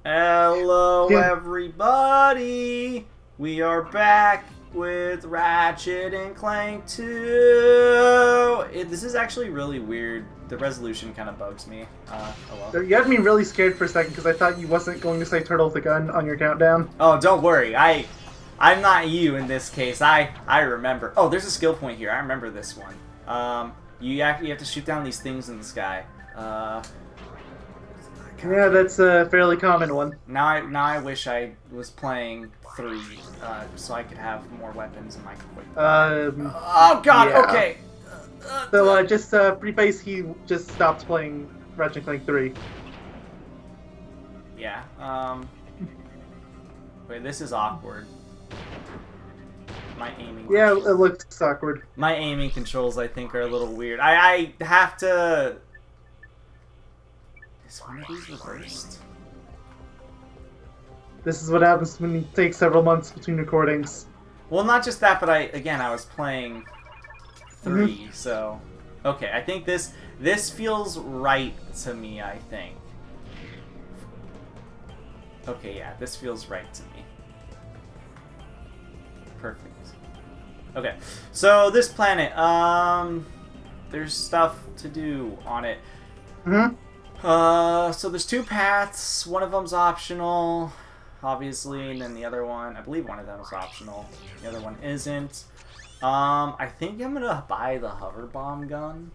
Hello, Yeah. everybody! We are back with Ratchet and Clank 2! This is actually really weird. The resolution kind of bugs me. Oh well. You had me really scared for a second because I thought you wasn't going to say turtle with a gun on your countdown. Oh, don't worry. I'm not you in this case. I remember. Oh, there's a skill point here. I remember this one. You have to shoot down these things in the sky. Yeah, that's a fairly common one. Now I wish I was playing 3, so I could have more weapons in my quick. Oh God! Yeah. Okay. So just preface, he just stopped playing Ratchet Clank 3. Yeah. Wait, this is awkward. My aiming. Yeah, it looks awkward. My aiming controls, I think, are a little weird. I have to. Is one of these reversed? This is what happens when you take several months between recordings. Well, not just that, but I was playing 3, so okay. I think this feels right to me. I think. Okay, yeah, this feels right to me. Perfect. Okay, so this planet, there's stuff to do on it. So there's 2 paths. One of them's optional, obviously, and then the other one, I believe one of them is optional. The other one isn't. I think I'm gonna buy the hover bomb gun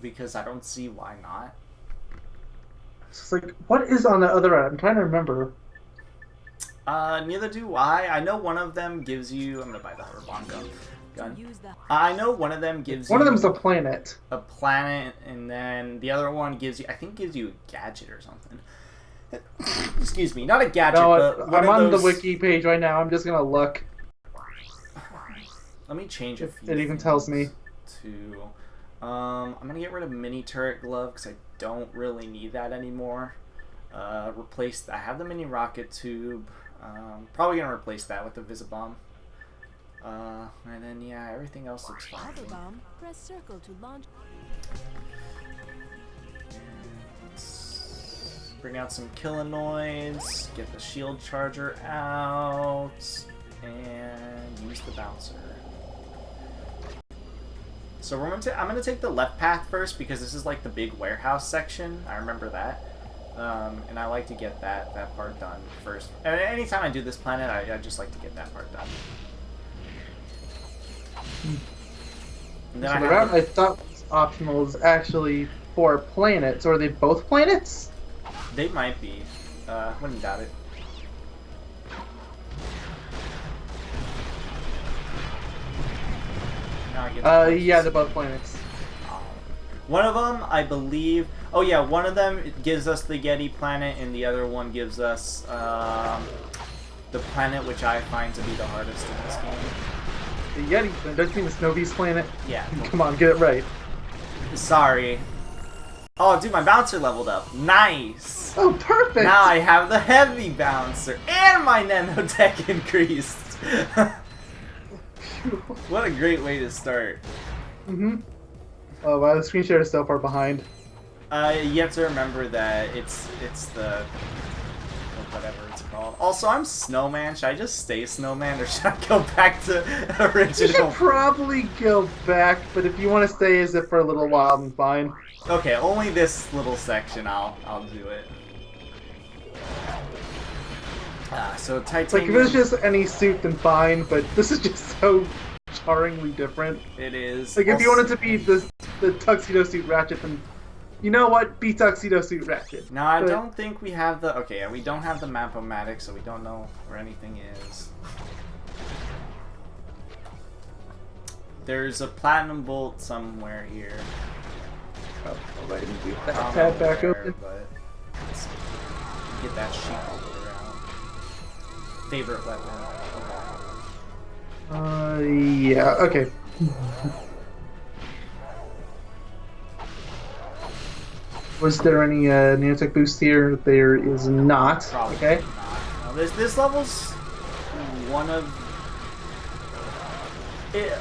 because I don't see why not. It's like, what is on the other end? I'm trying to remember. Neither do I. I know one of them gives you. I'm gonna buy the hover bomb gun. I know one of them gives One you of them's a planet. a planet, and then the other one gives you, I think, gives you a gadget or something. Excuse me, not a gadget, No, but one I'm of on those... the wiki page right now. I'm just gonna look. Let me change a few. It even tells me. To, I'm gonna get rid of mini turret glove because I don't really need that anymore. Replace. I have the mini rocket tube. Probably gonna replace that with the visibomb. And then yeah, everything else looks fine. Press circle to launch. Let's bring out some Killanoids, get the shield charger out, and use the bouncer. So I'm gonna take the left path first because this is like the big warehouse section. I remember that. And I like to get that part done first. And anytime I do this planet, I just like to get that part done. And then So the route I thought was optional is actually for planets. Or are they both planets? They might be. Wouldn't doubt it. Now I get Yeah, they're both planets. One of them, I believe... Oh yeah, one of them gives us the Yeti planet, and the other one gives us the planet which I find to be the hardest in this game. The Yeti, don't you mean the Snow Beast planet? Yeah. Come on, get it right. Sorry. Oh, dude, my bouncer leveled up. Nice! Oh, perfect! Now I have the heavy bouncer, and my nanotech increased! What a great way to start. Oh wow, the screen share is so far behind. You have to remember that it's the... whatever it's called. Also, I'm Snowman. Should I just stay Snowman, or should I go back to original? You should probably go back, but if you want to stay as it for a little while, then fine. Okay, only this little section. I'll do it. So Like, if titanium. it was just any suit, then fine, but this is just so jarringly different. It is. Like, if you wanted to be the tuxedo suit Ratchet, then you know what? Be tuxedo suit Ratchet. Now, I don't think we have the... Okay, yeah, we don't have the map-o-matic, so we don't know where anything is. There's a platinum bolt somewhere here. Oh, alright, let me do that I don't tab know back where, open. but let's see. Get that sheep all the way around. Favorite weapon. Yeah, okay. Was there any nanotech boost here? There is not. Probably Okay. not. No, this level's one of...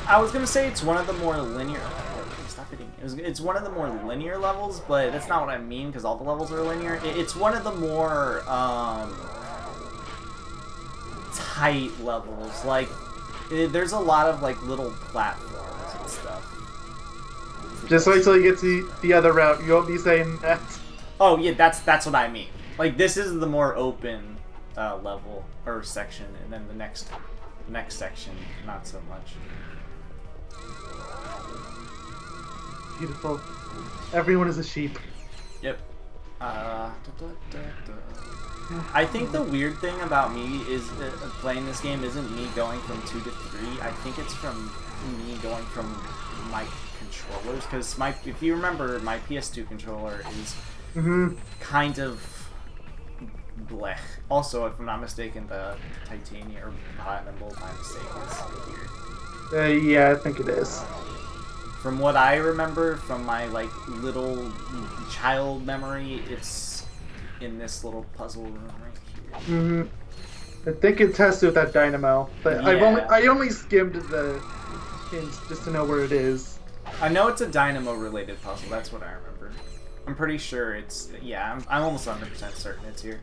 I was gonna say it's one of the more linear... Oh, stop hitting me. It's one of the more linear levels, but that's not what I mean because all the levels are linear. It's one of the more tight levels. Like there's a lot of like little platforms and stuff. Just wait till you get to the other route. You won't be saying that. Oh yeah, that's what I mean. Like this is the more open level or section, and then the next section not so much. Beautiful. Everyone is a sheep. Yep. I think the weird thing about me is playing this game isn't me going from 2 to 3. I think it's from me going from my controllers, because if you remember, my PS2 controller is kind of blech. Also, if I'm not mistaken, the titanium or platinum bolt by mistake is here. Yeah, I think it is. From what I remember from my like little child memory, it's in this little puzzle room right here. I think it tested with that dynamo, but Yeah. I only skimmed the hints just to know where it is. I know it's a dynamo related puzzle. That's what I remember. I'm pretty sure it's I'm almost 100% certain it's here.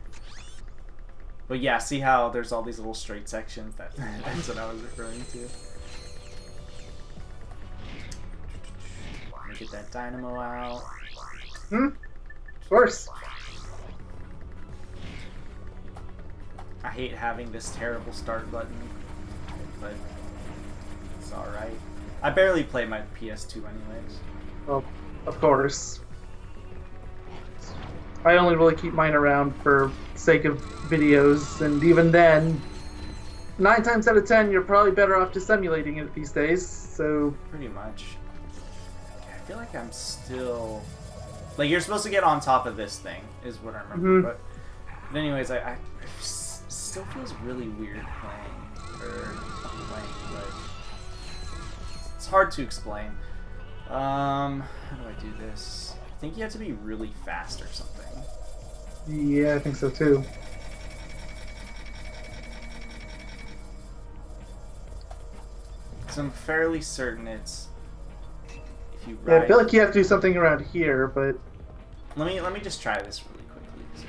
But yeah, see how there's all these little straight sections? That's what I was referring to. Let me get that dynamo out. Of course. I hate having this terrible start button, but it's alright. I barely play my PS2 anyways. Well, of course. I only really keep mine around for sake of videos, and even then, 9 times out of 10, you're probably better off just emulating it these days, so... Pretty much. I feel like I'm still... Like, you're supposed to get on top of this thing, is what I remember, but anyways, I still feels really weird playing, but it's hard to explain. How do I do this? I think you have to be really fast or something. Yeah, I think so too. So I'm fairly certain it's if you Yeah, ride... I feel like you have to do something around here, but... Let me just try this really quickly.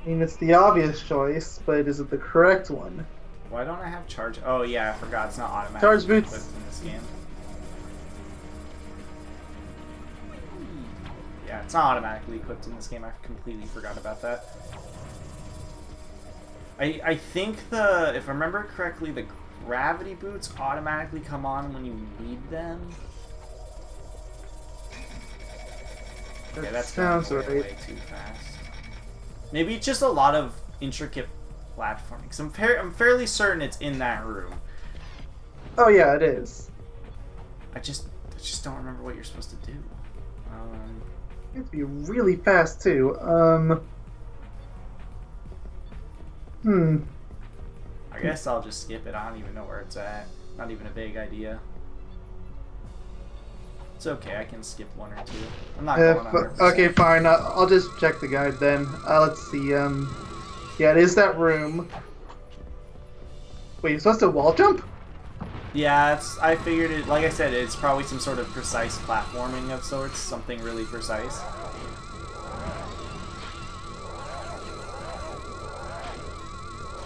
I mean, it's the obvious choice, but is it the correct one? Why don't I have charge? Oh yeah, I forgot it's not automatic. Charge boots. In this game. Yeah, it's not automatically equipped in this game. I completely forgot about that. I think if I remember correctly, the gravity boots automatically come on when you need them. That Yeah, that's sounds going right. way too fast. Maybe it's just a lot of intricate platforming. Cause I'm fairly certain it's in that room. Oh yeah, it is. I just don't remember what you're supposed to do. You have to be really fast too. I guess I'll just skip it. I don't even know where it's at. Not even a vague idea. It's okay. I can skip one or two. I'm not going 100%. Okay, fine. I'll just check the guide then. Let's see. Yeah, it is that room. Wait, you're supposed to wall jump? Yeah, I figured it. Like I said, it's probably some sort of precise platforming of sorts. Something really precise.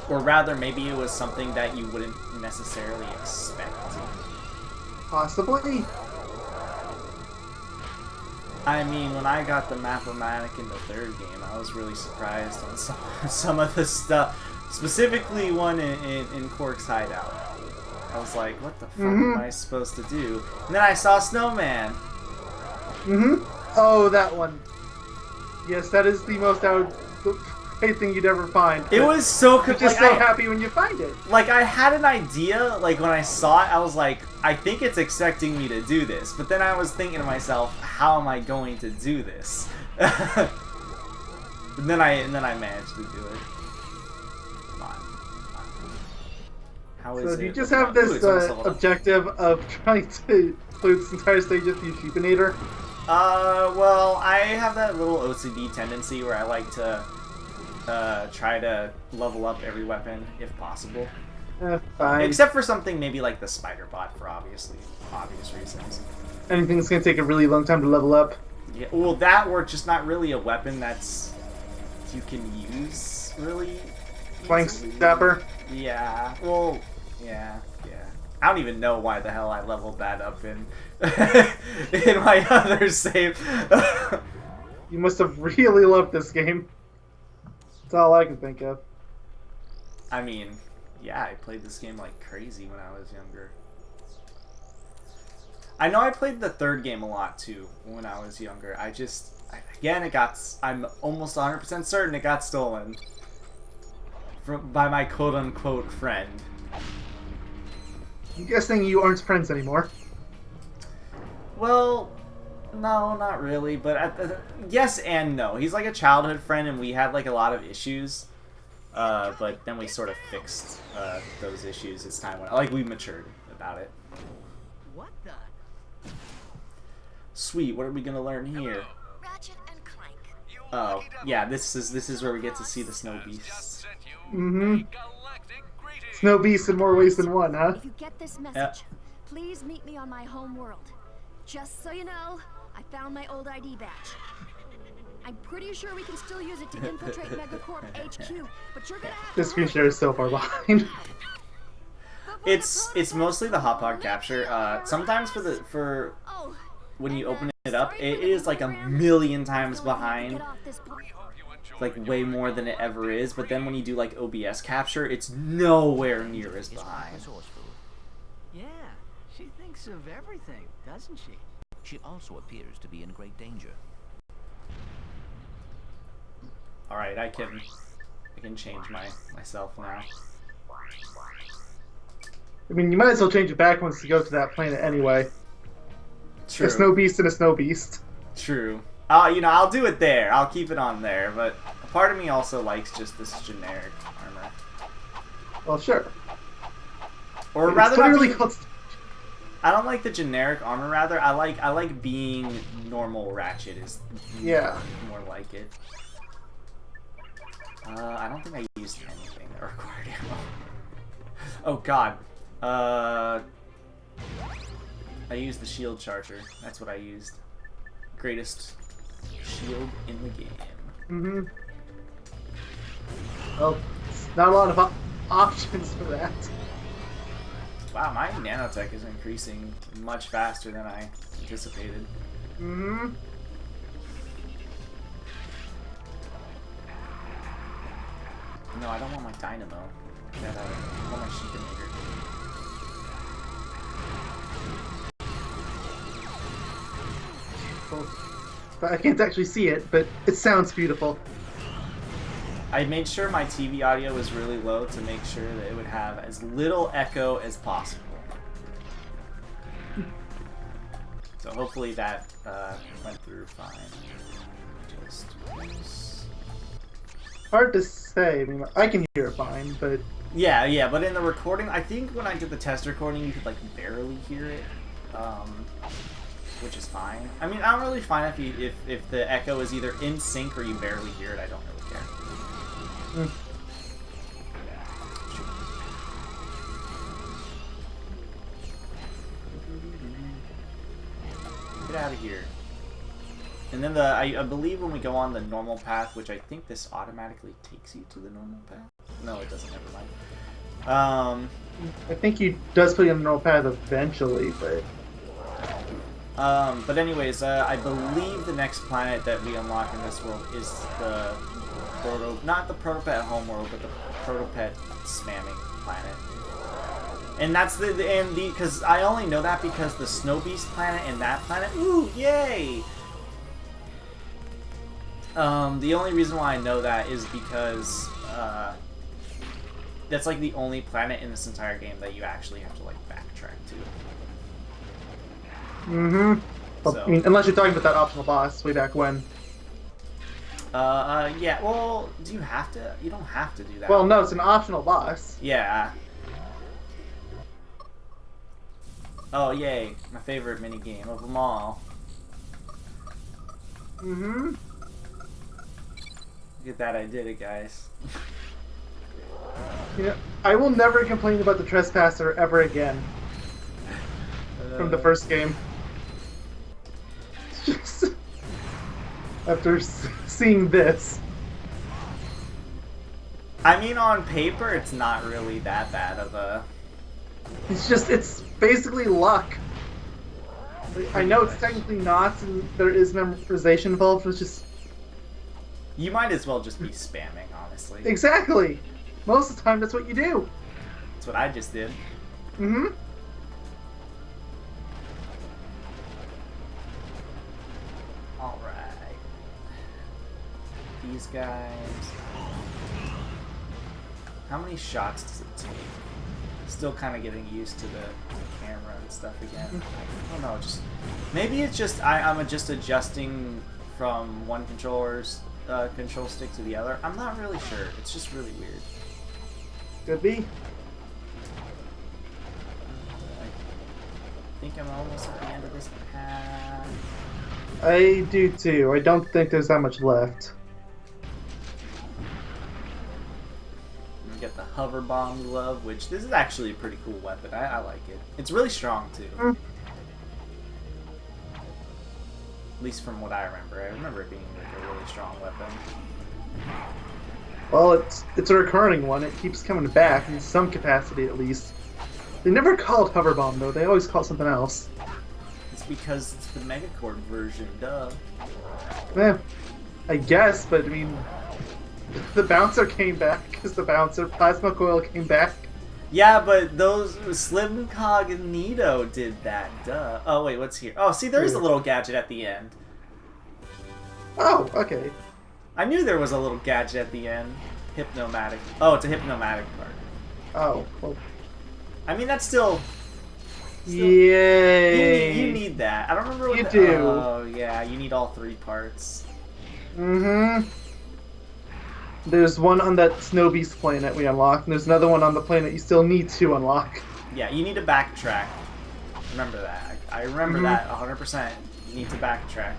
Or rather, maybe it was something that you wouldn't necessarily expect. Possibly. I mean, when I got the Map-O-Matic in the third game, I was really surprised on some of the stuff. Specifically one in Quark's hideout. I was like, what the fuck am I supposed to do? And then I saw Snowman. Oh, that one. Yes, that is the most thing you'd ever find. It was so You're just so happy when you find it. Like, I had an idea, like, when I saw it, I was like, I think it's expecting me to do this. But then I was thinking to myself, how am I going to do this? and then I managed to do it. Come on. How is So it? you just have this objective of trying to include this entire stage with the Sheepinator? Well, I have that little OCD tendency where I like to try to level up every weapon if possible. Fine. Except for something maybe like the spider bot for obvious reasons. anything that's gonna take a really long time to level up. Yeah, well, that or just not really a weapon that's you can use really Flank easily. Stabber. Yeah. Well, yeah. I don't even know why the hell I leveled that up in in my other save. You must have really loved this game. That's all I can think of. I mean, yeah, I played this game like crazy when I was younger. I know I played the third game a lot too when I was younger. I'm almost 100% certain it got stolen by my quote-unquote friend. I'm guessing you aren't friends anymore. Well, no, not really, but yes and no. He's like a childhood friend, and we had like a lot of issues, but then we sort of fixed those issues as time went. Like we matured about it. What the? Sweet. What are we gonna learn here? Ratchet and Clank. Oh, yeah. This is where we get to see the snow beasts. Mm-hmm. Snow beasts in more ways than one, huh? If you get this message, please meet me on my home world. Just so you know, I found my old ID badge. I'm pretty sure we can still use it to infiltrate Megacorp HQ, but you're gonna have to This feature is so far behind. It's mostly the hot pod capture. Sometimes for when you open it up, it is like a million times behind, like way more than it ever is. But then when you do like OBS capture, it's nowhere near as behind. Yeah, she thinks of everything, doesn't she? She also appears to be in great danger. All right, I can change myself now. I mean, you might as well change it back once you go to that planet anyway. True. A snow beast and a snow beast. True. I'll do it there. I'll keep it on there. But a part of me also likes just this generic armor. Well, sure. Or It's rather, not literally being- called... I don't like the generic armor. Rather, I like being normal Ratchet. Is Yeah. more like it. I don't think I used anything that required ammo. Oh God. I used the shield charger. That's what I used. Greatest shield in the game. Mm-hmm. Well, not a lot of options for that. Wow, my nanotech is increasing much faster than I anticipated. Mm-hmm. No, I don't want my dynamo. I want my sheepinator. Well, but I can't actually see it, but it sounds beautiful. I made sure my TV audio was really low to make sure that it would have as little echo as possible. So hopefully that went through fine. Just... Hard to say. I mean, I can hear it fine, but Yeah, but in the recording, I think when I did the test recording, you could like barely hear it, which is fine. I mean, I don't really find if the echo is either in sync or you barely hear it. I don't really care. Get out of here. And then I believe when we go on the normal path, which I think this automatically takes you to the normal path. No, it doesn't. Never mind. I think he does put you on the normal path eventually, but... But anyways, I believe the next planet that we unlock in this world is the not the Protopet homeworld, but the Protopet spamming planet. And that's because I only know that because the Snow Beast planet and that planet, ooh, yay! The only reason why I know that is because, that's like the only planet in this entire game that you actually have to like backtrack to. Mm-hmm. Well, So- I mean, unless you're talking about that optional boss way back when. Yeah, well, do you have to? You don't have to do that. Well, no, it's an optional boss. Yeah. Oh, yay. My favorite minigame of them all. Mm-hmm. Look at that, I did it, guys. You know, I will never complain about the Trespasser ever again from the first game. after seeing this. I mean, on paper, it's not really that bad of a... It's basically luck. I know it's technically not, and there is memorization involved, but it's just... You might as well just be spamming, honestly. Exactly! Most of the time, that's what you do. That's what I just did. Mm-hmm. Alright. These guys... How many shots does it take? Still kind of getting used to the camera and stuff again. I don't know, just... Maybe it's just... I'm just adjusting from one controller's control stick to the other. I'm not really sure. It's just really weird. Could be. I think I'm almost at the end of this path. I do too. I don't think there's that much left. We get the hover bomb glove, which this is actually a pretty cool weapon. I like it. It's really strong too. At least from what I remember. I remember it being like a really strong weapon. Well, it's a recurring one. It keeps coming back in some capacity, at least. They never call it hover bomb though. They always call it something else. It's because it's the Megacorp version, duh. Eh, I guess, but I mean, the bouncer came back because the bouncer plasma coil came back. Yeah, but those Slim Cog and Nito did that, duh. Oh wait, what's here? Oh, see, there is a little gadget at the end. Oh, okay. I knew there was a little gadget at the end. Hypnomatic. Oh, it's a hypnomatic part. Oh, well. I mean, that's still... Yay! You need that. I don't remember what You the... do. Oh, yeah, you need all 3 parts. Mm-hmm. There's one on that Snow Beast planet we unlocked, and there's another one on the planet you still need to unlock. Yeah, you need to backtrack. Remember that. I remember that 100%. You need to backtrack.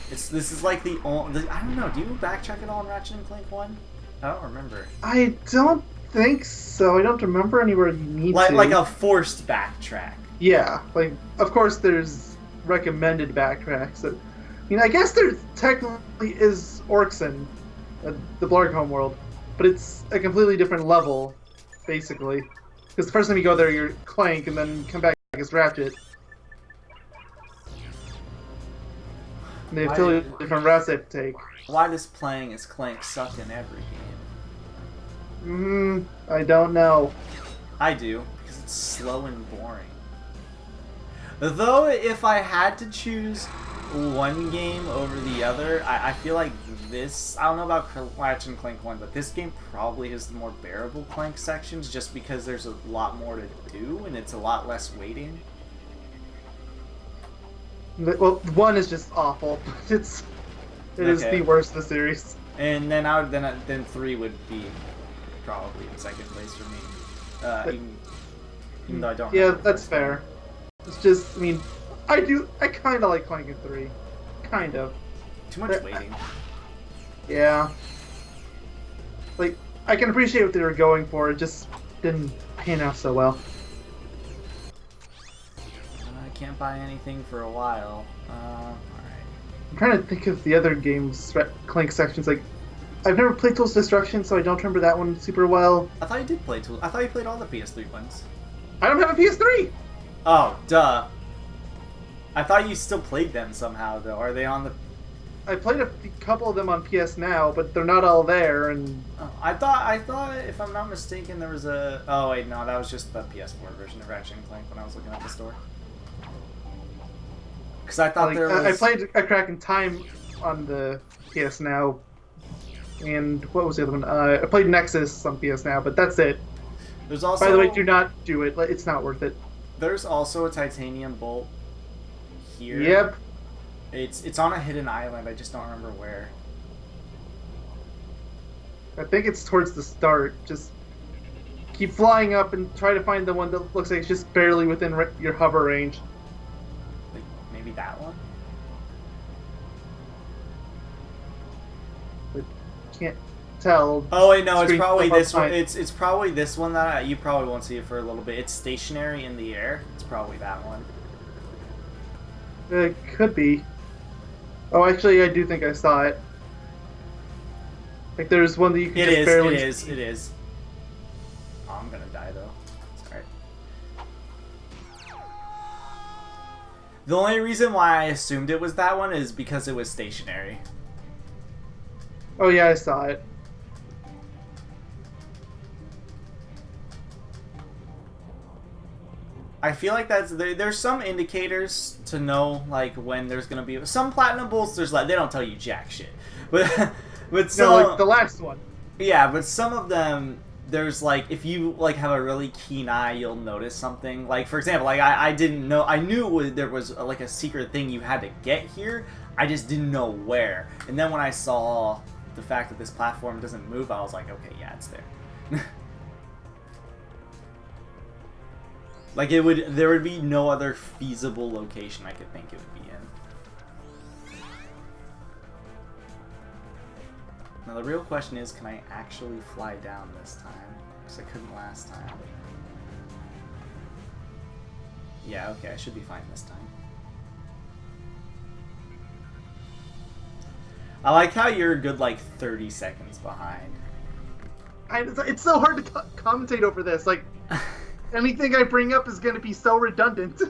This is like the only... I don't know, do you backtrack at all in Ratchet and Clank 1? I don't remember. I don't think so. I don't remember anywhere you need to. Like a forced backtrack. Yeah, like, of course there's recommended backtracks. I mean, I guess there technically is Orkson, the Blarg homeworld, but it's a completely different level, basically. Because the first time you go there, you're Clank, and then come back as Ratchet. And they have totally different routes they have to take. Why does playing as Clank suck in every game? I don't know. I do, because it's slow and boring. Though, if I had to choose one game over the other, I feel like this... I don't know about Ratchet and Clank 1, but this game probably has the more bearable Clank sections, just because there's a lot more to do, and it's a lot less waiting. Well, 1 is just awful. It is the worst of the series. And then then 3 would be probably in second place for me. Even though I don't. Yeah, that's fair. It's just, I mean, I kind of like Clank in 3, kind of. Too much waiting. Yeah. Like, I can appreciate what they were going for. It just didn't pan out so well. I can't buy anything for a while. Alright. I'm trying to think of the other games, Clank sections. Like, I've never played Tools of Destruction, so I don't remember that one super well. I thought you did play Tools. I thought you played all the PS3 ones. I don't have a PS3! Oh, duh. I thought you still played them somehow, though. Are they on the... I played a couple of them on PS Now, but they're not all there, and... Oh, I thought, if I'm not mistaken, there was a... Oh, wait, no, that was just the PS4 version of Ratchet and Clank when I was looking at the store. Because I thought there was... I played A Crack in Time on the PS Now, and what was the other one? I played Nexus on PS Now, but that's it. There's also... By the way, do not do it. It's not worth it. There's also a titanium bolt here. Yep. It's on a hidden island. I just don't remember where. I think it's towards the start. Just keep flying up and try to find the one that looks like it's just barely within your hover range. Like, maybe that one? But can't tell. Oh wait, no, it's Screen probably above this one. mine. It's probably this one that you probably won't see it for a little bit. It's stationary in the air. It's probably that one. It could be. Oh, actually, I do think I saw it. Like, there's one that you can It just is. barely It is. see. It is. Oh, I'm gonna die though. Sorry. The only reason why I assumed it was that one is because it was stationary. Oh, yeah, I saw it. I feel like there's some indicators to know like when there's gonna be some platinumables. There's like they don't tell you jack shit, but some, No, like the last one. yeah, but some of them there's like if you like have a really keen eye, you'll notice something. Like for example, like I didn't know I knew there was like a secret thing you had to get here. I just didn't know where. And then when I saw the fact that this platform doesn't move, I was like, okay, yeah, it's there. Like there would be no other feasible location I could think it would be in. Now the real question is, can I actually fly down this time? Because I couldn't last time. Yeah, okay, I should be fine this time. I like how you're a good like 30 seconds behind. It's so hard to commentate over this. Like, anything I bring up is going to be so redundant.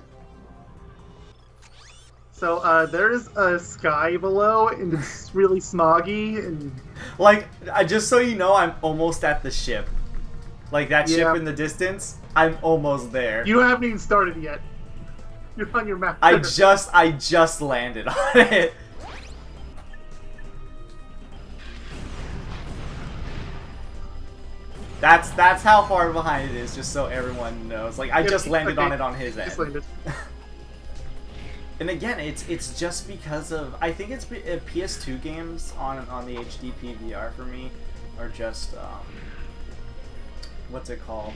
So, there's a sky below, and it's really smoggy, and... Like, just so you know, I'm almost at the ship. Like, that ship Yeah. in the distance, I'm almost there. You haven't even started yet. You're on your map. I just landed on it. That's how far behind it is, just so everyone knows. Like, I just landed on it on his end. Just landed. And again, it's just because of I think it's PS2 games on the HD PVR for me are just what's it called?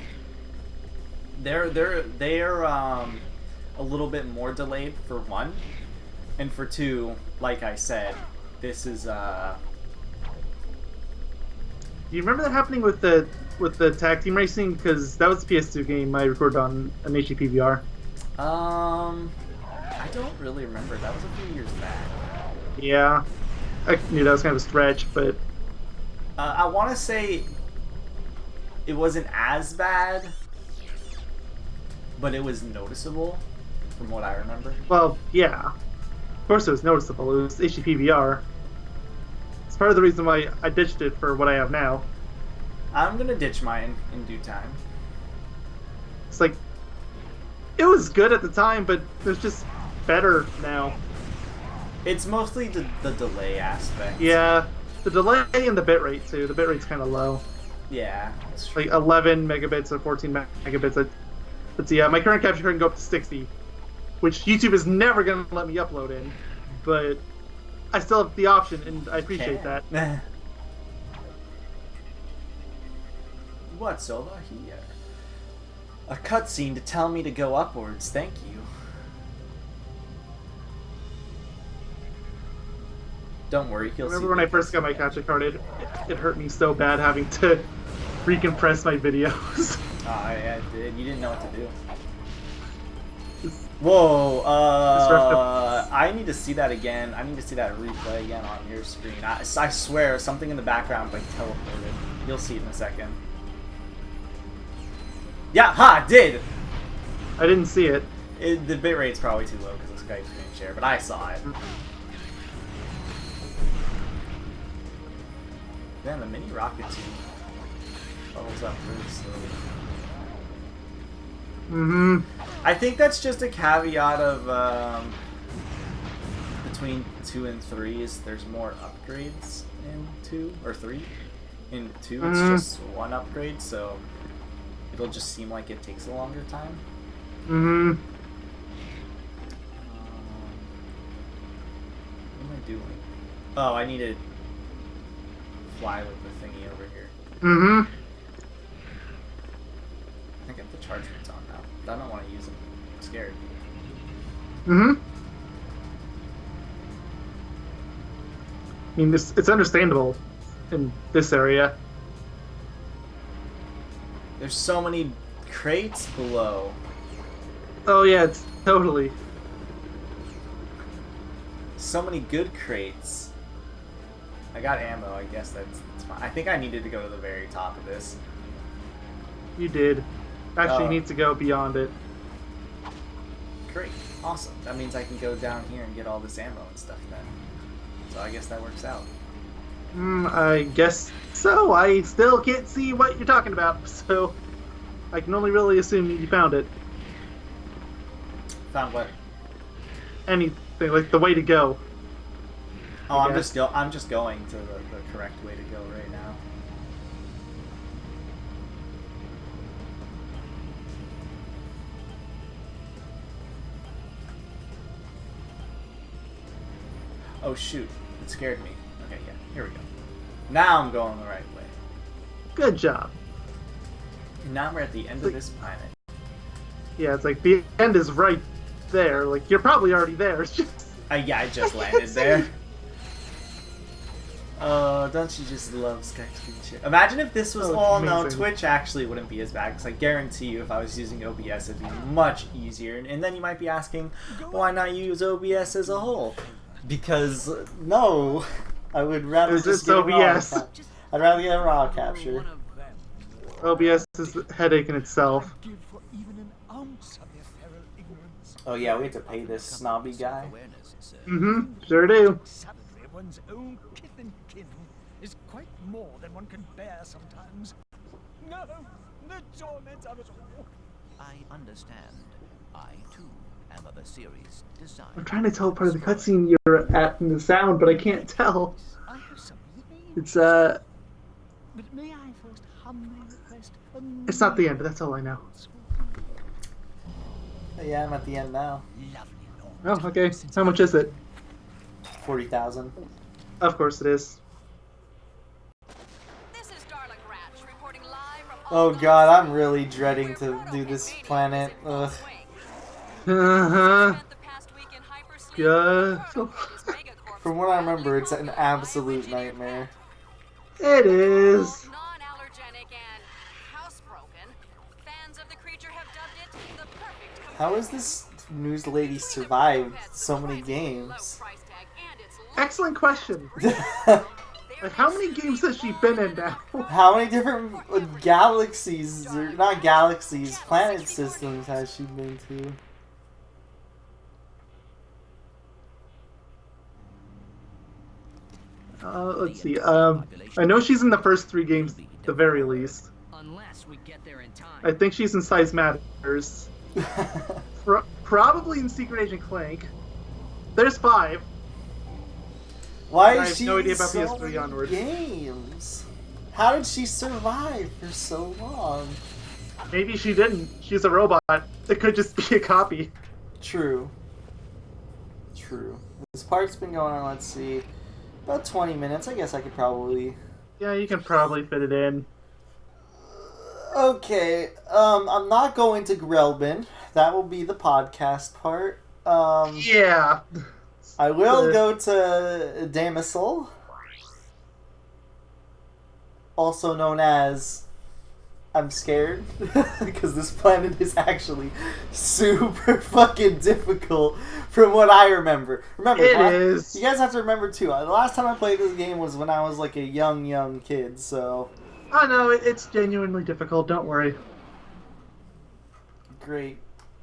They're a little bit more delayed for one, and for two, like I said, this is Do you remember that happening with the tag team racing? Because that was a PS2 game I recorded on an HD PVR. I don't really remember. That was a few years back. Yeah, I knew that was kind of a stretch, but I want to say it wasn't as bad, but it was noticeable from what I remember. well, yeah. Of course, it was noticeable. It was HD PVR. It's part of the reason why I ditched it for what I have now. I'm gonna ditch mine in due time. It's like it was good at the time, but it's just better now. It's mostly the delay aspect. Yeah, the delay and the bitrate too. The bitrate's kind of low, Yeah. That's true. like 11 megabits or 14 megabits. Let's see. My current capture card can go up to 60, which YouTube is never gonna let me upload in, but I still have the option, and I appreciate that. What's over here? A cutscene to tell me to go upwards. Thank you. Don't worry, he'll Remember see when I what first got my capture card? It hurt me so bad having to recompress my videos. I did. You didn't know what to do. Whoa, I need to see that again. I need to see that replay again on your screen. I swear, something in the background like teleported. You'll see it in a second. Yeah, ha, did! I didn't see it. The bitrate's probably too low because of Skype screen share, but I saw it. Then the mini rocket tube bubbles up really slowly. Mm-hmm. I think that's just a caveat of between 2 and 3 is there's more upgrades in 2 or 3. In 2 it's just one upgrade, so it'll just seem like it takes a longer time. Mm-hmm. What am I doing? Oh, I need to fly with the thingy over here. Mm-hmm. I think the charge rate's on now. I don't want to use them. I'm scared. Mm-hmm. I mean, it's understandable in this area. There's so many crates below. Oh yeah, it's totally. So many good crates. I got ammo, I guess that's fine. I think I needed to go to the very top of this. You did. Actually, Oh. you need to go beyond it. Great. Awesome. That means I can go down here and get all this ammo and stuff then. So I guess that works out. I guess so. I still can't see what you're talking about, so I can only really assume you found it. Found what? Anything, like the way to go. Oh, I I'm guess. just going to the correct way to go right now. Oh shoot, it scared me. Okay, yeah, here we go. Now I'm going the right way. Good job. And now we're at the end of this planet. Yeah, it's like the end is right there. Like, you're probably already there. It's just... Yeah, I just landed there. Oh, don't you just love Sky Screenshare? Imagine if this was... Oh, Oh, no, amazing. Twitch actually wouldn't be as bad, because I guarantee you if I was using OBS, it'd be much easier. And then you might be asking, why not use OBS as a whole? Because, no, I would rather Is just this get a raw OBS? I'd rather get a raw capture. OBS is a headache in itself. Oh yeah, we have to pay this snobby guy. Awareness, sir. Mm-hmm, sure do. Suddenly, one's own kith and kin is quite more than one can bear sometimes. No, the torment of it all. I understand. I, too, am of a series designed... I'm trying to tell what part of the cutscene you're at in the sound, but I can't tell. I have some names. It's, But may I first humbly request a it's not the end, but that's all I know. Yeah, I'm at the end now. Oh, okay. How much is it? 40,000. Of course it is. This is Darling Ratch reporting live from Oh god, I'm really dreading to do this planet. Ugh. Uh-huh. Yeah. From what I remember, it's an absolute nightmare. It is. Non-allergenic and housebroken. Fans of the creature have dubbed it the perfect How has this news lady survived so many games? Excellent question. Like, how many games has she been in now? How many different galaxies, or not galaxies, planet systems has she been to? Let's see. I know she's in the first 3 games, at the very least. Unless we get there in time. I think she's in Size Matters. Probably in Secret Agent Clank. There's 5. Why I is have she no idea in about so PS3 many onwards. games? How did she survive for so long? Maybe she didn't. She's a robot. It could just be a copy. True. True. This part's been going on, let's see, about 20 minutes. I guess I could probably... Yeah, you can probably fit it in. Okay, I'm not going to Grelbin. That will be the podcast part. Yeah. I will go to Damisel, also known as I'm scared, because this planet is actually super fucking difficult from what I remember. Remember, It is. You guys have to remember too, the last time I played this game was when I was like a young kid, so... I know, it's genuinely difficult, don't worry. Great.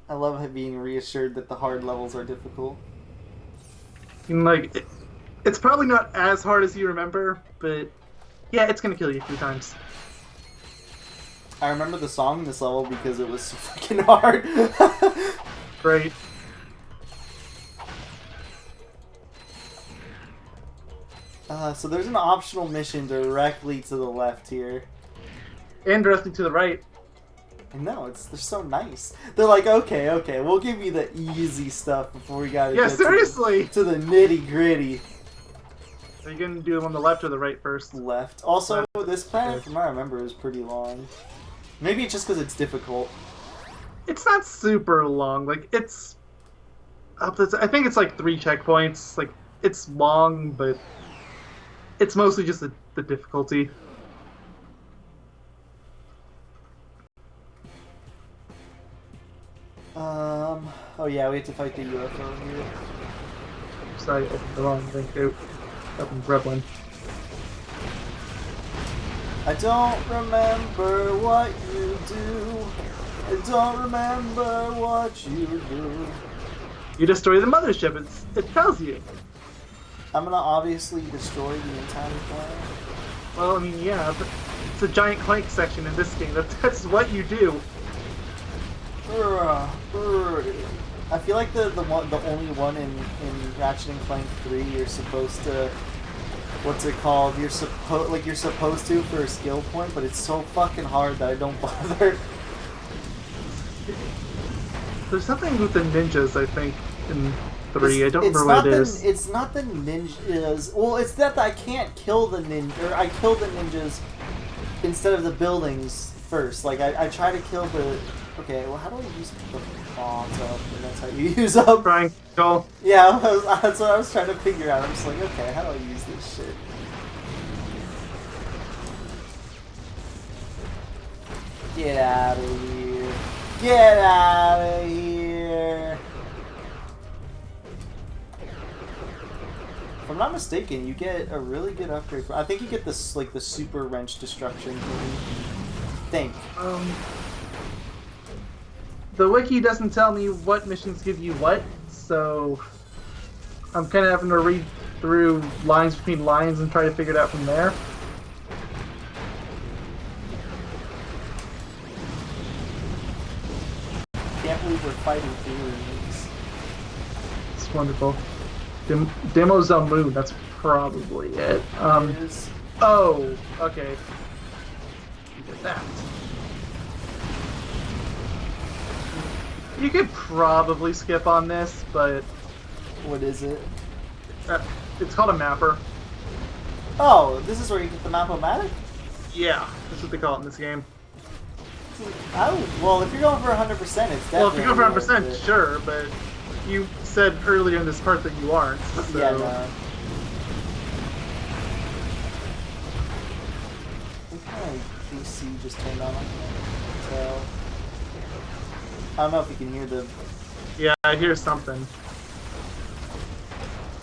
I love being reassured that the hard levels are difficult. And, like, it's probably not as hard as you remember, but yeah, it's gonna kill you a few times. I remember the song in this level because it was so fucking hard. Great. So there's an optional mission directly to the left here. And directly to the right. No, they're so nice. They're like, okay, we'll give you the easy stuff before we gotta Yeah, get seriously! to the nitty gritty Are you gonna do them on the left or the right first? left. Also, this planet, from what I remember, is pretty long. Maybe it's just because it's difficult. It's not super long. Like, it's... I think it's like 3 checkpoints. Like, it's long, but it's mostly just the difficulty. Oh yeah, we have to fight the UFO here. Sorry, I opened the wrong link out. Up in Gremlin. I don't remember what you do. I don't remember what you do. You destroy the mothership. It tells you. I'm gonna obviously destroy the entire thing. Well, I mean, yeah, but it's a giant Clank section in this game. That's what you do. I feel like the only one in Ratchet and Clank 3 you're supposed to, what's it called? You're supposed to for a skill point, but it's so fucking hard that I don't bother. There's something with the ninjas, I think, in 3. I don't remember what it is. It's not the ninjas. Well, it's that I can't kill the ninja. Or I kill the ninjas instead of the buildings first. Like I try to kill the. Okay, well, how do I use the bombs up? And that's how you use up. Triangle. Yeah, that's what I was trying to figure out. I'm just like, okay, how do I use this shit? Get out of here. Get out of here. If I'm not mistaken, you get a really good upgrade. I think you get this, like, the super wrench destruction thing. The wiki doesn't tell me what missions give you what, so I'm kind of having to read through lines between lines and try to figure it out from there. Can't believe we're fighting aliens. It's wonderful. Demos on Moon, that's probably it. Oh, okay. You did that. You could probably skip on this, but... What is it? It's called a mapper. Oh, this is where you get the map-o-matic? Yeah, that's what they call it in this game. Well, if you're going for 100%, it's definitely... Well, if you're going for 100%, sure, but you said earlier in this part that you aren't, so... Yeah, no. I think my PC just turned on. So... I don't know if you can hear the... Yeah, I hear something.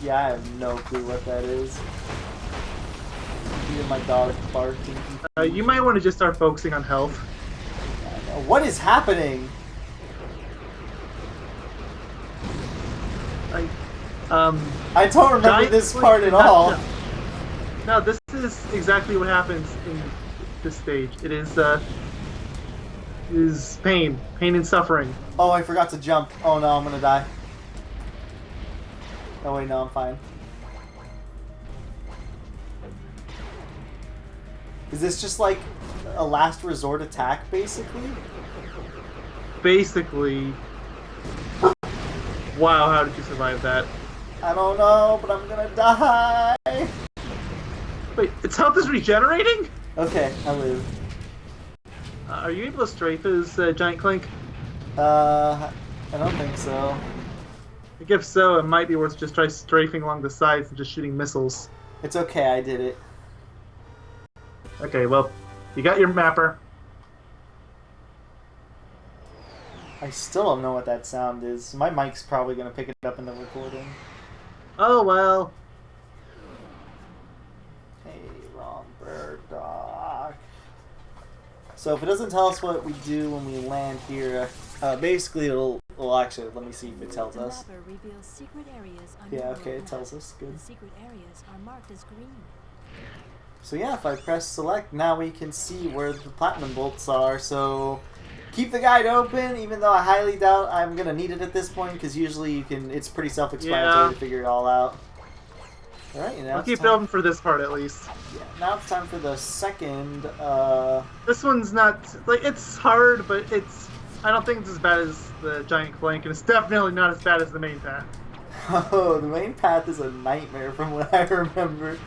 Yeah, I have no clue what that is. I hear my dog barking. You might want to just start focusing on health. What is happening? I don't remember this part at all. No, this is exactly what happens in this stage. It is pain and suffering. Oh, I forgot to jump. Oh no, I'm gonna die. Oh wait, no, I'm fine. Is this just like a last resort attack, basically? Basically. Wow, how did you survive that? I don't know, but I'm gonna die. Wait, its health is regenerating? Okay, I live. Are you able to strafe as Giant Clank? I don't think so. If so, it might be worth just try strafing along the sides and just shooting missiles. It's okay, I did it. Okay, well, you got your mapper. I still don't know what that sound is. My mic's probably gonna pick it up in the recording. Oh well. Hey, wrong bird dog. So if it doesn't tell us what we do when we land here, basically it'll actually, let me see if it tells us. The mapper reveals secret areas Yeah, okay, it tells us. Good. The secret areas are marked as green. So yeah, if I press select, now we can see where the platinum bolts are. So keep the guide open, even though I highly doubt I'm gonna need it at this point, because usually you can. It's pretty self-explanatory to figure it all out. All right, I'll keep it open for this part at least. Yeah, now it's time for the second. This one's not like it's hard, but it's. I don't think it's as bad as the Giant Clank, and it's definitely not as bad as the main path. Oh, the main path is a nightmare from what I remember.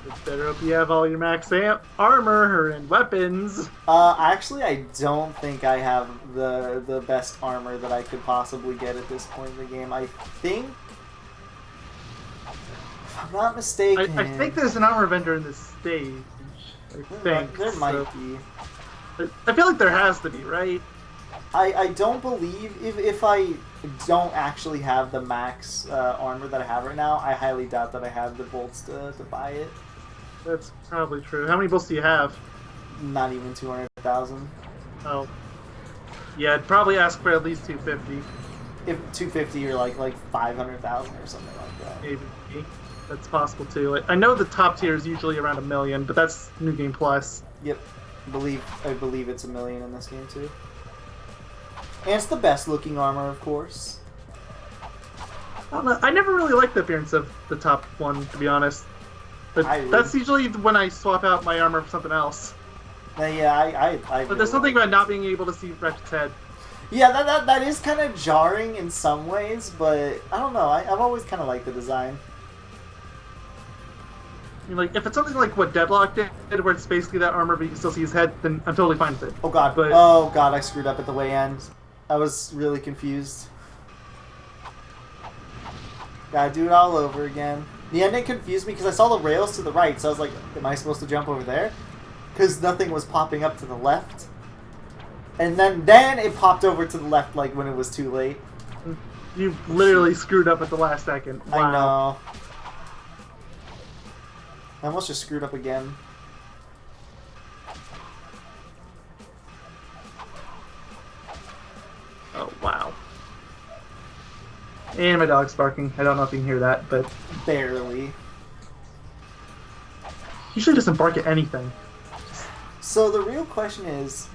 It's better if you have all your max armor and weapons. Actually, I don't think I have the best armor that I could possibly get at this point in the game. I think, if I'm not mistaken, I think there's an armor vendor in this stage. I think there might be. I feel like there has to be, right? I don't believe if I don't actually have the max armor that I have right now. I highly doubt that I have the bolts to buy it. That's probably true. How many bolts do you have? Not even 200,000. Oh. Yeah, I'd probably ask for at least 250. If 250 or like 500,000 or something like that. Maybe. That's possible too. I know the top tier is usually around 1 million, but that's New Game Plus. Yep. I believe it's 1 million in this game too. And it's the best looking armor, of course. I don't know. I never really liked the appearance of the top one, to be honest. But that's usually when I swap out my armor for something else. Yeah, But there's something about not being able to see Ratchet's head. Yeah, that is kind of jarring in some ways, but I don't know. I've always kind of liked the design. I mean, like, if it's something like what Deadlock did, where it's basically that armor but you can still see his head, then I'm totally fine with it. Oh god, but... oh god, I screwed up at the way end. I was really confused. Gotta do it all over again. The ending confused me because I saw the rails to the right, so I was like, am I supposed to jump over there? Because nothing was popping up to the left. And then it popped over to the left, like, when it was too late. You literally screwed up at the last second. Wow. I know. I almost just screwed up again. Oh, wow. And my dog's barking. I don't know if you can hear that, but... Barely. Usually doesn't bark at anything. So the real question is,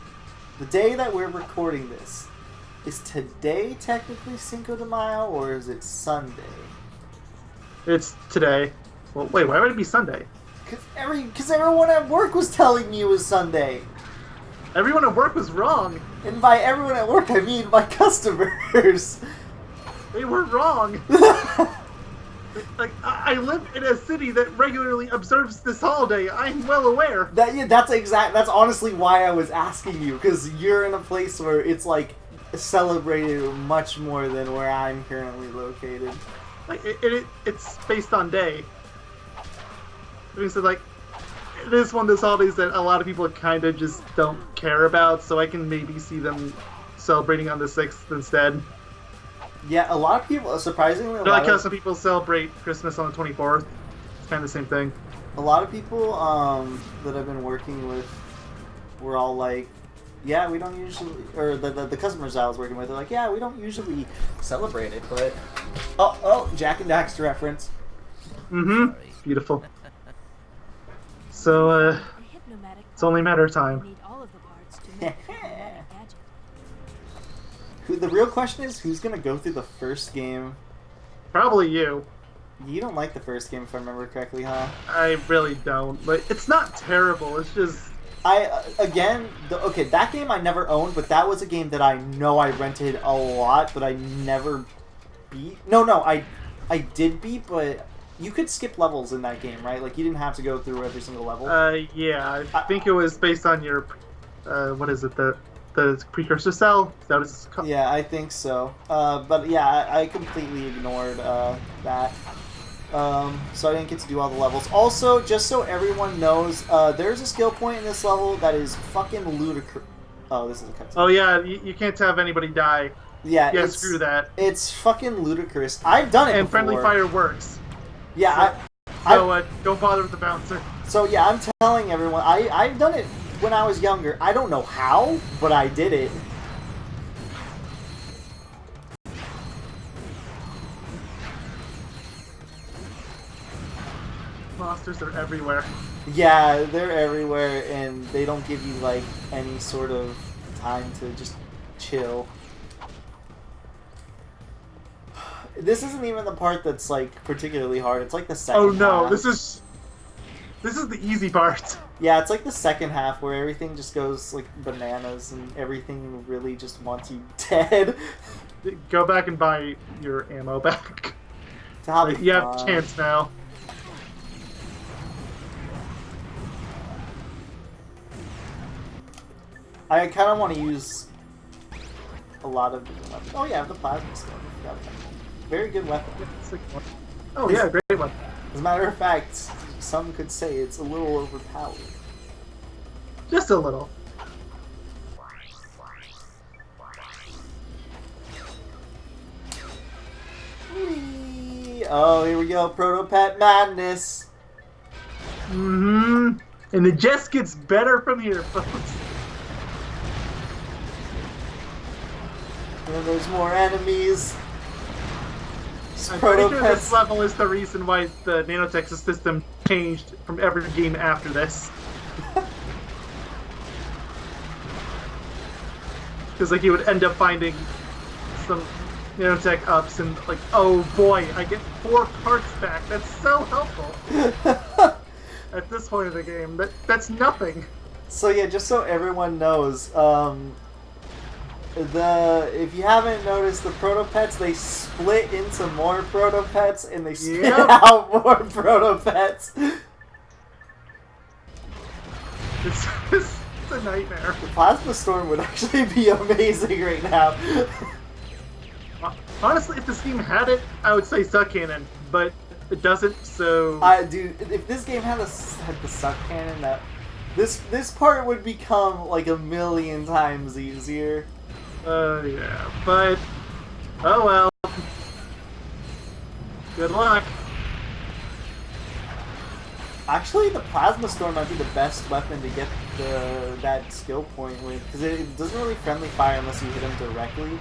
the day that we're recording this, is today technically Cinco de Mayo, or is it Sunday? It's today. Well, wait, why would it be Sunday? Because everyone at work was telling me it was Sunday. Everyone at work was wrong. And by everyone at work, I mean my customers. They were wrong. Like, I live in a city that regularly observes this holiday. I'm well aware. That's honestly why I was asking you, because you're in a place where it's like celebrated much more than where I'm currently located. Like it's based on day. So like, it is one of those holidays that a lot of people kind of just don't care about. So I can maybe see them celebrating on the 6th instead. Yeah, a lot of people, surprisingly, like how some people celebrate Christmas on the 24th. It's kind of the same thing. A lot of people that I've been working with were all like, yeah, we don't usually, or the customers I was working with are like, yeah, we don't usually celebrate it, but... Oh, Jack and Daxter reference. Mm-hmm. Beautiful. So, it's only a matter of time. The real question is, who's going to go through the first game? Probably you. You don't like the first game, if I remember correctly, huh? I really don't. But it's not terrible. It's just... Okay, that game I never owned, but that was a game that I know I rented a lot, but I never beat. No, I did beat, but you could skip levels in that game, right? Like, you didn't have to go through every single level. Yeah. I think it was based on your... what is it? The precursor cell? Is that what it's called? Yeah, I think so. But yeah, I completely ignored that. So I didn't get to do all the levels. Also, just so everyone knows, there's a skill point in this level that is fucking ludicrous. Oh, this is a cutscene. Oh yeah, you can't have anybody die. Yeah, screw that. It's fucking ludicrous. I've done it and before. Friendly fire works. Yeah, so don't bother with the bouncer. So yeah, I'm telling everyone, I've done it when I was younger. I don't know how, but I did it. Monsters are everywhere. Yeah, they're everywhere, and they don't give you, like, any sort of time to just chill. This isn't even the part that's, like, particularly hard. It's like the second half. Oh no, this is the easy part. Yeah, it's like the second half where everything just goes, like, bananas, and everything really just wants you dead. Go back and buy your ammo back. You have a chance now. I kind of want to use a lot of different weapons. Oh yeah, I have the plasma stuff. Very good weapon. Oh yeah, great weapon. As a matter of fact, some could say it's a little overpowered. Just a little. Whee! Oh, here we go. Protopet madness. Mm-hmm. And it just gets better from here, folks. And there's more enemies. I'm pretty sure this level is the reason why the nanotech system changed from every game after this. Because like you would end up finding some nanotech ups and like, oh boy, I get 4 parts back. That's so helpful. At this point of the game, that's nothing. So yeah, just so everyone knows, if you haven't noticed, the protopets, they split into more protopets and they spit out more protopets. It's a nightmare. The plasma storm would actually be amazing right now. Honestly, if this game had it, I would say suck cannon, but it doesn't. So, dude, if this game had the suck cannon, that this part would become like a million times easier. Yeah, but oh well. Good luck. Actually, the plasma storm might be the best weapon to get that skill point with, because it doesn't really friendly fire unless you hit him directly.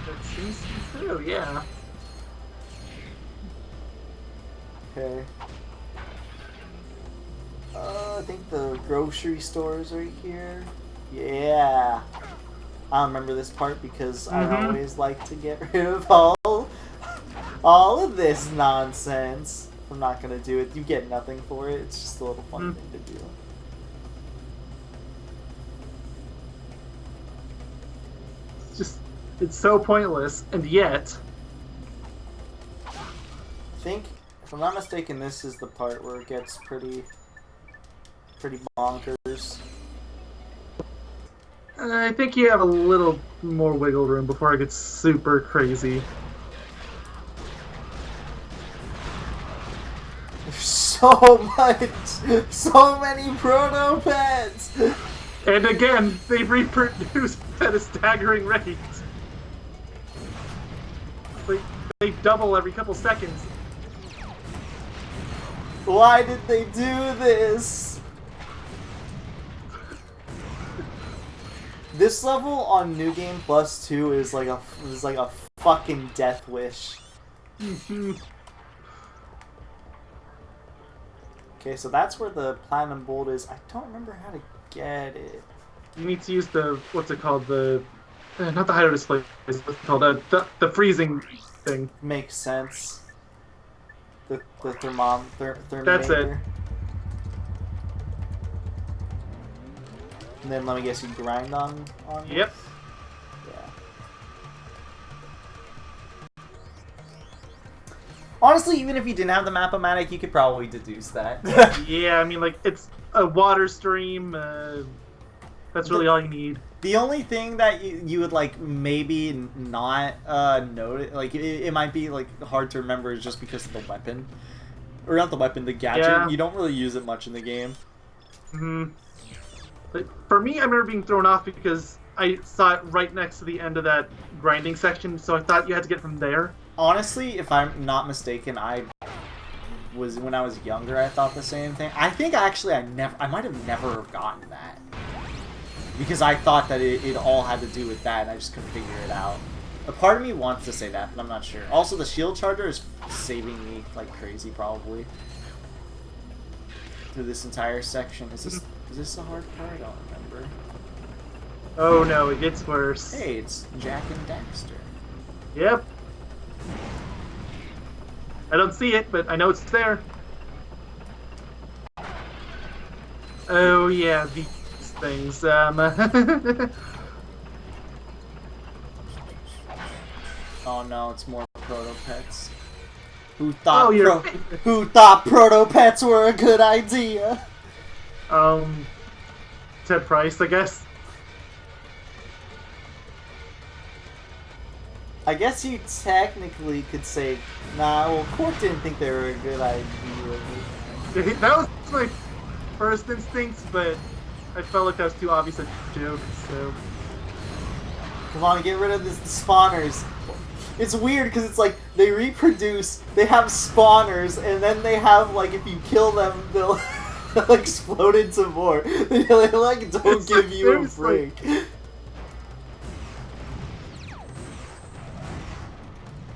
That seems to be true, yeah. Okay. I think the grocery store is right here. Yeah. I remember this part because I always like to get rid of all of this nonsense. I'm not gonna do it. You get nothing for it. It's just a little fun thing to do. It's so pointless, and yet... I think, if I'm not mistaken, this is the part where it gets pretty bonkers. I think you have a little more wiggle room before it gets super crazy. There's so so many protopets! And again, they reproduce at a staggering rate. They double every couple seconds. Why did they do this? This level on New Game Plus 2 is like a fucking death wish. Okay, so that's where the platinum bolt is. I don't remember how to get it. You need to use the what's it called, the not the hydro display. What's it called? The freezing thing. Makes sense. The thermometer. That's it. And then let me guess, you grind on Yep. Yeah. Honestly, even if you didn't have the Map-O-Matic, you could probably deduce that. Yeah, I mean, like, it's a water stream. That's really all you need. The only thing that you would, like, maybe not notice, like, it might be, like, hard to remember is just because of the weapon. Or not the weapon, the gadget. Yeah. You don't really use it much in the game. But for me, I remember being thrown off because I saw it right next to the end of that grinding section, so I thought you had to get it from there. Honestly, if I'm not mistaken, when I was younger, I thought the same thing. I think actually I might have never gotten that. Because I thought that it all had to do with that, and I just couldn't figure it out. A part of me wants to say that, but I'm not sure. Also, the shield charger is saving me like crazy, probably. Through this entire section. Is this a hard part? I don't remember. Oh no, it gets worse. Hey, it's Jack and Daxter. Yep. I don't see it, but I know it's there. Oh yeah, these things. Oh no, it's more protopets. Who thought protopets were a good idea? Ted Price, I guess. I guess you technically could say, nah, well, Court didn't think they were a good idea. That was my first instinct, but I felt like that was too obvious a joke, so... Come on, get rid of the spawners. It's weird because it's like they reproduce, they have spawners, and then they have like if you kill them, they'll explode into more. They like don't give you a break.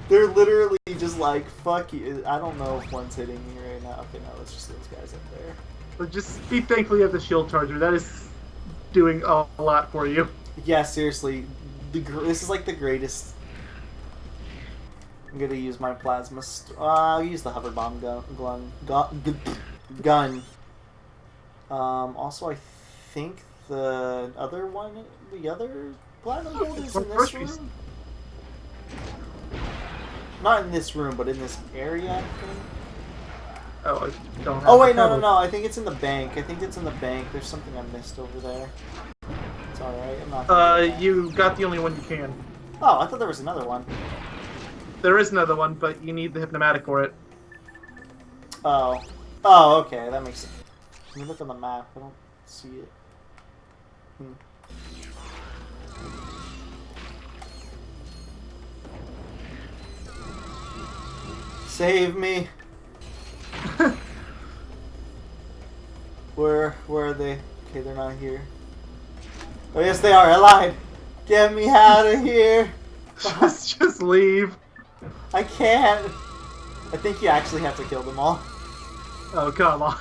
They're literally just like, fuck you. I don't know if one's hitting me right now. Okay, no, it's just those guys up there. But just be thankful you have the shield charger. That is doing a lot for you. Yeah, seriously. This is like the greatest. I'm gonna use my plasma. I'll use the hover bomb gun. Also, I think the other platinum gold is in this room. Not in this room, but in this area, I think. Oh, I don't have Oh wait, no. I think it's in the bank. There's something I missed over there. It's alright. I'm not. You got the only one you can. Oh, I thought there was another one. There is another one, but you need the hypnomatic for it. Oh. Oh, okay. That makes sense. Let me look on the map. I don't see it. Save me. Where are they? Okay, they're not here. Oh yes, they are. I lied. Get me out of here. just leave. I can't. I think you actually have to kill them all. Oh, come on.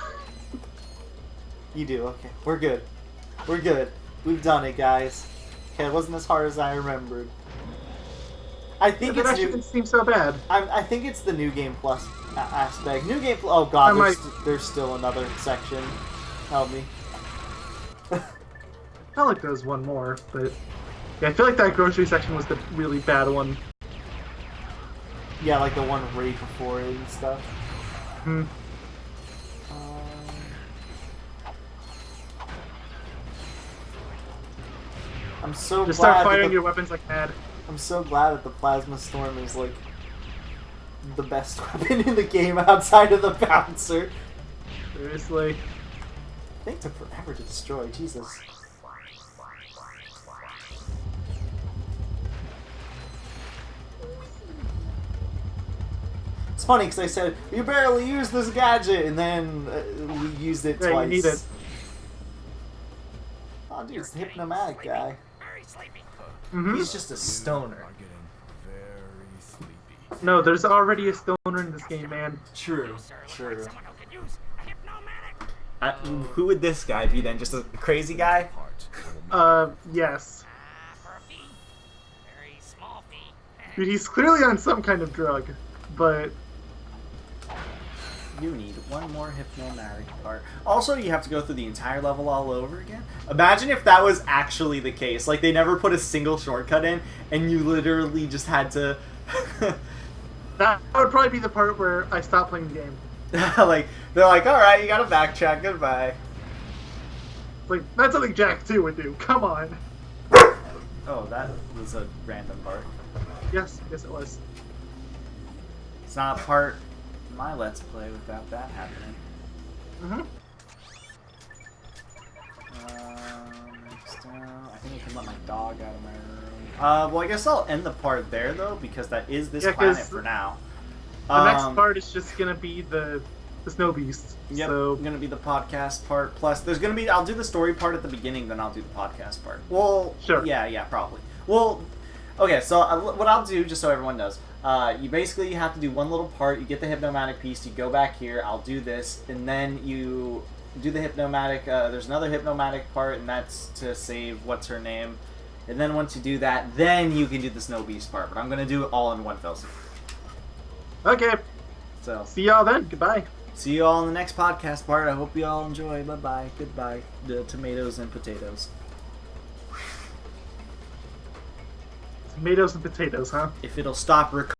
You do. Okay, we're good. We're good. We've done it, guys. Okay, it wasn't as hard as I remembered. I think it actually didn't seem so bad. I think it's the New Game Plus aspect. New Game. Oh God, there's still another section. Help me. I felt like there was one more, but yeah, I feel like that grocery section was the really bad one. Yeah, like the one right before it and stuff. Hmm. I'm so just glad start firing your weapons like mad. I'm so glad that the plasma storm is like the best weapon in the game outside of the bouncer. Seriously. They took forever to destroy. Jesus. It's funny because I said you barely use this gadget, and then we used it twice. You need it. Oh, dude, it's the hypnomatic guy. Mm-hmm. He's just a stoner. No, there's already a stoner in this game, man. True. Who would this guy be then? Just a crazy guy? Yes. Dude, he's clearly on some kind of drug, but... You need one more hypnomatic part. Also, you have to go through the entire level all over again. Imagine if that was actually the case. Like, they never put a single shortcut in, and you literally just had to... That would probably be the part where I stopped playing the game. Like, they're like, alright, you gotta backtrack, goodbye. Like, that's something Jack 2 would do. Come on. Oh, that was a random part. Yes it was. It's not a part of my Let's Play without that happening. Mm-hmm. I think I can let my dog out of my room. Well, I guess I'll end the part there, though, because that is this planet for now. The next part is just gonna be the snow beast. Yep, so gonna be the podcast part. Plus, there's gonna be. I'll do the story part at the beginning, then I'll do the podcast part. Well, sure. Yeah, probably. Well, okay. So what I'll do, just so everyone knows, you basically have to do one little part. You get the hypnomatic piece. You go back here. I'll do this, and then you do the hypnomatic. There's another hypnomatic part, and that's to save what's her name. And then once you do that, then you can do the snow beast part. But I'm gonna do it all in one fell swoop. Okay. So see y'all then. Goodbye. See you all in the next podcast part. I hope you all enjoy. Bye-bye. Goodbye. The tomatoes and potatoes. Tomatoes and potatoes, huh? If it'll stop recording.